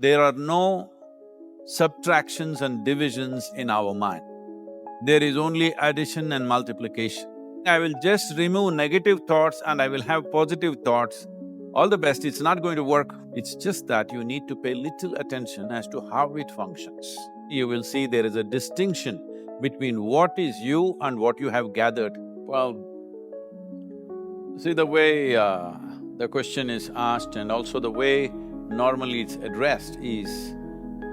There are no subtractions and divisions in our mind. There is only addition and multiplication. I will just remove negative thoughts and I will have positive thoughts. All the best, it's not going to work. It's just that you need to pay little attention as to how it functions. You will see there is a distinction between what is you and what you have gathered. Well, see the way the question is asked and also the way normally it's addressed is,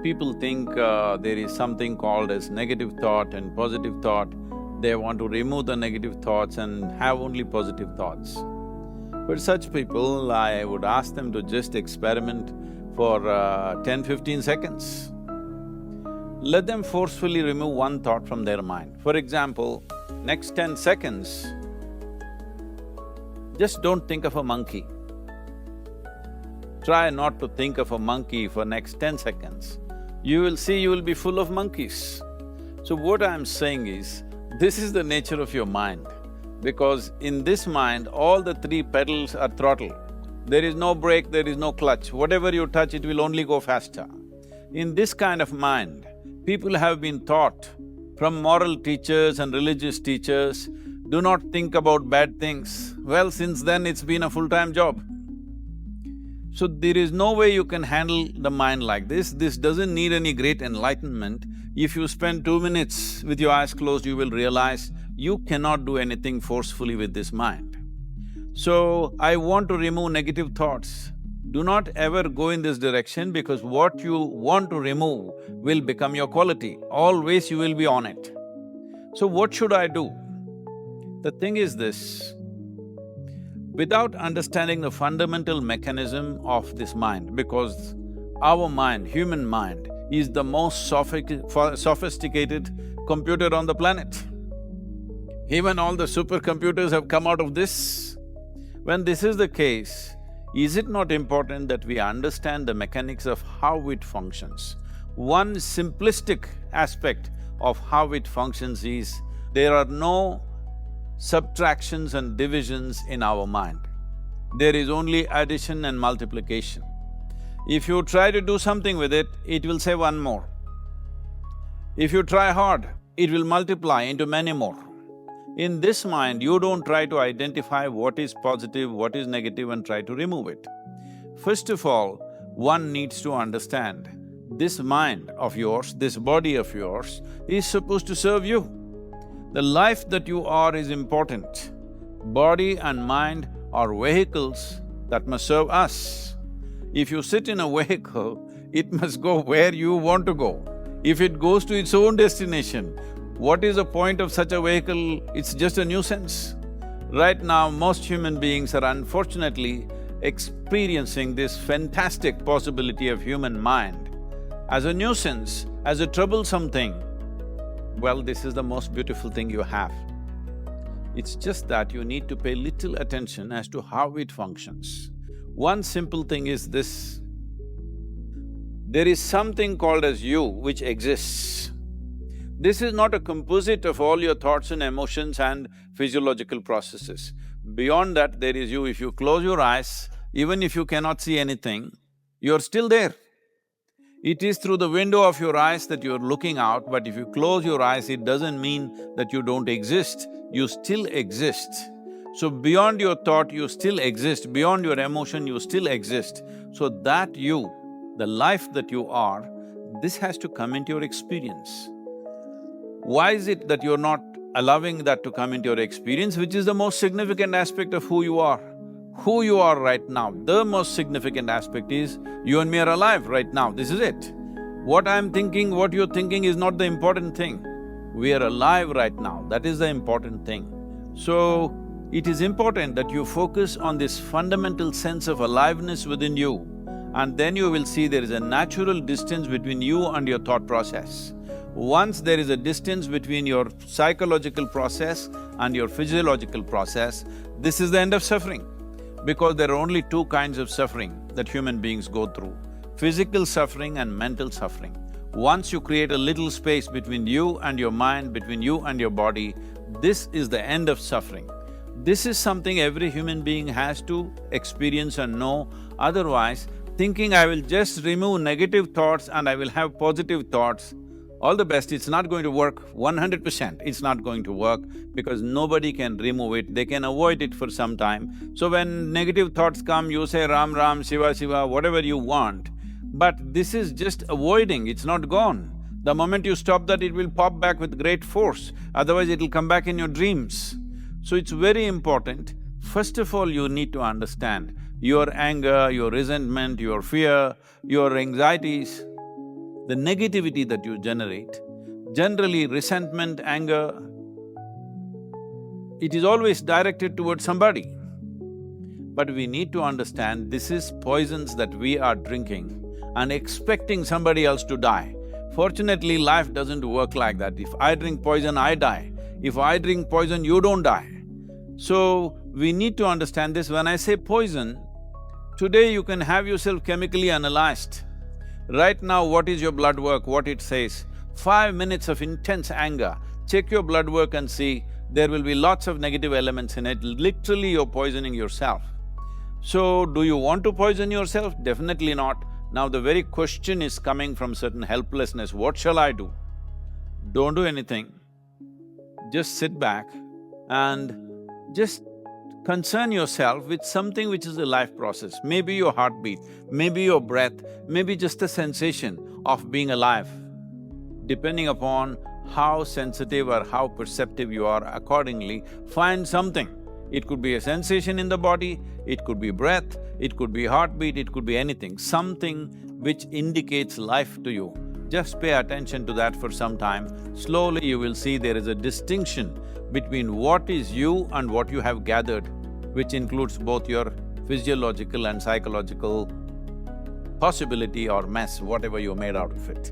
people think there is something called as negative thought and positive thought. They want to remove the negative thoughts and have only positive thoughts. But such people, I would ask them to just experiment for 10-15 seconds. Let them forcefully remove one thought from their mind. For example, next 10 seconds, just don't think of a monkey. Try not to think of a monkey for next 10 seconds. You will see you will be full of monkeys. So what I'm saying is, this is the nature of your mind, because in this mind, all the three pedals are throttle. There is no brake, there is no clutch. Whatever you touch, it will only go faster. In this kind of mind, people have been taught from moral teachers and religious teachers, do not think about bad things. Well, since then it's been a full-time job. So there is no way you can handle the mind like this. This doesn't need any great enlightenment. If you spend 2 minutes with your eyes closed, you will realize you cannot do anything forcefully with this mind. So, I want to remove negative thoughts. Do not ever go in this direction, because what you want to remove will become your quality. Always you will be on it. So what should I do? The thing is this, without understanding the fundamental mechanism of this mind, because our mind, human mind, is the most sophisticated computer on the planet. Even all the supercomputers have come out of this. When this is the case, is it not important that we understand the mechanics of how it functions? One simplistic aspect of how it functions is, there are no subtractions and divisions in our mind. There is only addition and multiplication. If you try to do something with it, it will say one more. If you try hard, it will multiply into many more. In this mind, you don't try to identify what is positive, what is negative and try to remove it. First of all, one needs to understand, this mind of yours, this body of yours is supposed to serve you. The life that you are is important. Body and mind are vehicles that must serve us. If you sit in a vehicle, it must go where you want to go. If it goes to its own destination, what is the point of such a vehicle? It's just a nuisance. Right now, most human beings are unfortunately experiencing this fantastic possibility of human mind as a nuisance, as a troublesome thing. Well, this is the most beautiful thing you have. It's just that you need to pay little attention as to how it functions. One simple thing is this, there is something called as you which exists. This is not a composite of all your thoughts and emotions and physiological processes. Beyond that, there is you. If you close your eyes, even if you cannot see anything, you're still there. It is through the window of your eyes that you're looking out, but if you close your eyes, it doesn't mean that you don't exist, you still exist. So beyond your thought, you still exist, beyond your emotion, you still exist. So that you, the life that you are, this has to come into your experience. Why is it that you're not allowing that to come into your experience, which is the most significant aspect of who you are? Who you are right now, the most significant aspect is, you and me are alive right now, this is it. What I'm thinking, what you're thinking is not the important thing. We are alive right now, that is the important thing. So, it is important that you focus on this fundamental sense of aliveness within you, and then you will see there is a natural distance between you and your thought process. Once there is a distance between your psychological process and your physiological process, this is the end of suffering. Because there are only two kinds of suffering that human beings go through, physical suffering and mental suffering. Once you create a little space between you and your mind, between you and your body, this is the end of suffering. This is something every human being has to experience and know, otherwise thinking I will just remove negative thoughts and I will have positive thoughts, all the best, it's not going to work 100%, it's not going to work because nobody can remove it, they can avoid it for some time. So when negative thoughts come, you say Ram Ram, Shiva Shiva, whatever you want, but this is just avoiding, it's not gone. The moment you stop that, it will pop back with great force, otherwise it'll come back in your dreams. So it's very important, first of all you need to understand your anger, your resentment, your fear, your anxieties, the negativity that you generate. Generally, resentment, anger, it is always directed towards somebody. But we need to understand this is poisons that we are drinking and expecting somebody else to die. Fortunately, life doesn't work like that. If I drink poison, I die. If I drink poison, you don't die. So, we need to understand this. When I say poison, today you can have yourself chemically analyzed. Right now, what is your blood work, what it says? 5 minutes of intense anger, check your blood work and see, there will be lots of negative elements in it, literally you're poisoning yourself. So, do you want to poison yourself? Definitely not. Now the very question is coming from certain helplessness, what shall I do? Don't do anything, just sit back and just concern yourself with something which is a life process. Maybe your heartbeat, maybe your breath, maybe just the sensation of being alive. Depending upon how sensitive or how perceptive you are, accordingly, find something. It could be a sensation in the body, it could be breath, it could be heartbeat, it could be anything, something which indicates life to you. Just pay attention to that for some time. Slowly you will see there is a distinction between what is you and what you have gathered, which includes both your physiological and psychological possibility or mess, whatever you made out of it.